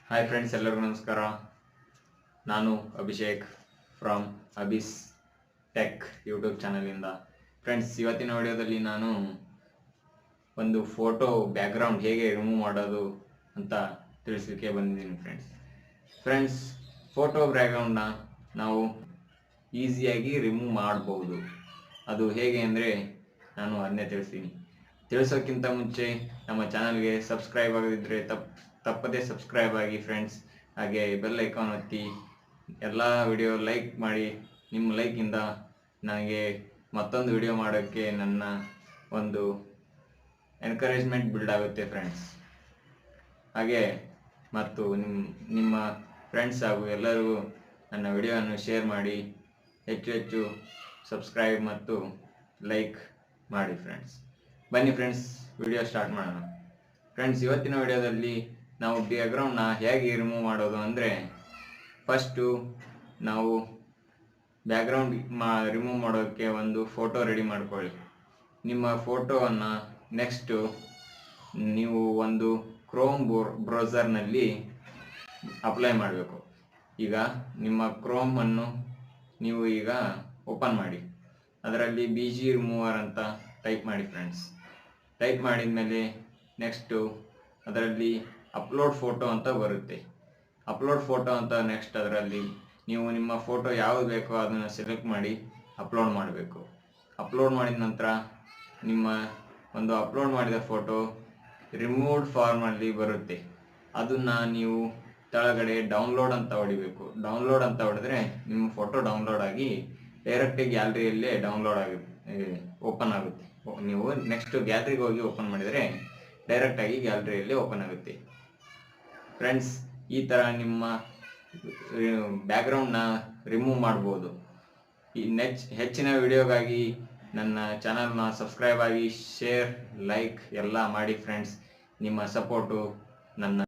Hi friends, ಎಲ್ಲರಿಗೂ ನಮಸ್ಕಾರ. ನಾನು Abhishek from Abhi's tech YouTube ಚಾನಲಿಂದ. ಫ್ರೆಂಡ್ಸ್, ಇವತ್ತಿನ ವಿಡಿಯೋದಲ್ಲಿ ನಾನು ಒಂದು ಫೋಟೋ ಬ್ಯಾಕ್ಗ್ರೌಂಡ್ ಹೇಗೆ ರಿಮೂವ್ ಮಾಡೋದು ಅಂತ ತಿಳಿಸಲಿಕ್ಕೆ ಬಂದಿದ್ದೀನಿ. ಫ್ರೆಂಡ್ಸ್, ಫೋಟೋ ಬ್ಯಾಕ್ಗ್ರೌಂಡ್ನ ನಾವು ಈಸಿಯಾಗಿ ರಿಮೂವ್ ಮಾಡ್ಬೋದು. ಅದು ಹೇಗೆ ಅಂದರೆ ನಾನು ಅದನ್ನೇ ತಿಳಿಸ್ತೀನಿ. ತಿಳಿಸೋಕ್ಕಿಂತ ಮುಂಚೆ ನಮ್ಮ ಚಾನಲ್ಗೆ ಸಬ್ಸ್ಕ್ರೈಬ್ ಆಗದಿದ್ದರೆ ತಪ್ಪದೇ ಸಬ್ಸ್ಕ್ರೈಬ್ ಆಗಿ ಫ್ರೆಂಡ್ಸ್. ಹಾಗೆ ಬೆಲ್ ಐಕಾನ್ ಒತ್ತಿ ಎಲ್ಲ ವಿಡಿಯೋ ಲೈಕ್ ಮಾಡಿ. ನಿಮ್ಮ ಲೈಕಿಂದ ನನಗೆ ಮತ್ತೊಂದು ವಿಡಿಯೋ ಮಾಡೋಕ್ಕೆ ನನ್ನ ಒಂದು ಎನ್ಕರೇಜ್ಮೆಂಟ್ ಬಿಲ್ಡ್ ಆಗುತ್ತೆ ಫ್ರೆಂಡ್ಸ್. ಹಾಗೆ ಮತ್ತು ನಿಮ್ಮ ಫ್ರೆಂಡ್ಸ್ ಹಾಗೂ ಎಲ್ಲರಿಗೂ ನನ್ನ ವಿಡಿಯೋವನ್ನು ಶೇರ್ ಮಾಡಿ, ಹೆಚ್ಚು ಸಬ್ಸ್ಕ್ರೈಬ್ ಮತ್ತು ಲೈಕ್ ಮಾಡಿ ಫ್ರೆಂಡ್ಸ್. ಬನ್ನಿ ಫ್ರೆಂಡ್ಸ್, ವಿಡಿಯೋ ಸ್ಟಾರ್ಟ್ ಮಾಡೋಣ. ಫ್ರೆಂಡ್ಸ್, ಇವತ್ತಿನ ವಿಡಿಯೋದಲ್ಲಿ ನಾವು ಬ್ಯಾಕ್ಗ್ರೌಂಡ್ನ ಹೇಗೆ ರಿಮೂವ್ ಮಾಡೋದು ಅಂದರೆ, ಫಸ್ಟು ನಾವು ಬ್ಯಾಕ್ಗ್ರೌಂಡ್ ರಿಮೂವ್ ಮಾಡೋಕ್ಕೆ ಒಂದು ಫೋಟೋ ರೆಡಿ ಮಾಡ್ಕೊಳ್ಳಿ. ನಿಮ್ಮ ಫೋಟೋವನ್ನು ನೆಕ್ಸ್ಟು ನೀವು ಒಂದು ಕ್ರೋಮ್ ಬ್ರೌಸರ್ನಲ್ಲಿ ಅಪ್ಲೈ ಮಾಡಬೇಕು. ಈಗ ನಿಮ್ಮ ಕ್ರೋಮನ್ನು ನೀವು ಈಗ ಓಪನ್ ಮಾಡಿ, ಅದರಲ್ಲಿ BG ರಿಮೂವರ್ ಅಂತ ಟೈಪ್ ಮಾಡಿ ಫ್ರೆಂಡ್ಸ್. ಟೈಪ್ ಮಾಡಿದ ಮೇಲೆ ನೆಕ್ಸ್ಟು ಅದರಲ್ಲಿ ಅಪ್ಲೋಡ್ ಫೋಟೋ ಅಂತ ಬರುತ್ತೆ. ಅಪ್ಲೋಡ್ ಫೋಟೋ ಅಂತ ನೆಕ್ಸ್ಟ್ ಅದರಲ್ಲಿ ನೀವು ನಿಮ್ಮ ಫೋಟೋ ಯಾವುದು ಬೇಕೋ ಅದನ್ನು ಸೆಲೆಕ್ಟ್ ಮಾಡಿ ಅಪ್ಲೋಡ್ ಮಾಡಬೇಕು. ಅಪ್ಲೋಡ್ ಮಾಡಿದ ನಂತರ ನಿಮ್ಮ ಒಂದು ಅಪ್ಲೋಡ್ ಮಾಡಿದ ಫೋಟೋ ರಿಮೂವ್ಡ್ ಫಾರ್ಮಲ್ಲಿ ಬರುತ್ತೆ. ಅದನ್ನು ನೀವು ಕೆಳಗಡೆ ಡೌನ್ಲೋಡ್ ಅಂತ ಹೊಡಿಬೇಕು. ಡೌನ್ಲೋಡ್ ಅಂತ ಹೊಡೆದ್ರೆ ನಿಮ್ಮ ಫೋಟೋ ಡೌನ್ಲೋಡ್ ಆಗಿ ಡೈರೆಕ್ಟಾಗಿ ಗ್ಯಾಲರಿಯಲ್ಲೇ ಡೌನ್ಲೋಡ್ ಆಗುತ್ತೆ, ಓಪನ್ ಆಗುತ್ತೆ. ನೀವು ನೆಕ್ಸ್ಟ್ ಗ್ಯಾಲರಿಗೆ ಹೋಗಿ ಓಪನ್ ಮಾಡಿದರೆ ಡೈರೆಕ್ಟಾಗಿ ಗ್ಯಾಲರಿಯಲ್ಲಿ ಓಪನ್ ಆಗುತ್ತೆ. ಫ್ರೆಂಡ್ಸ್, ಈ ಥರ ನಿಮ್ಮ ಬ್ಯಾಕ್ಗ್ರೌಂಡ್ನ ರಿಮೂವ್ ಮಾಡ್ಬೋದು. ಈ ಹೆಚ್ಚಿನ ವಿಡಿಯೋಗಾಗಿ ನನ್ನ ಚಾನಲ್ನ ಸಬ್ಸ್ಕ್ರೈಬ್ ಆಗಿ, ಶೇರ್, ಲೈಕ್ ಎಲ್ಲ ಮಾಡಿ ಫ್ರೆಂಡ್ಸ್. ನಿಮ್ಮ ಸಪೋರ್ಟು ನನ್ನ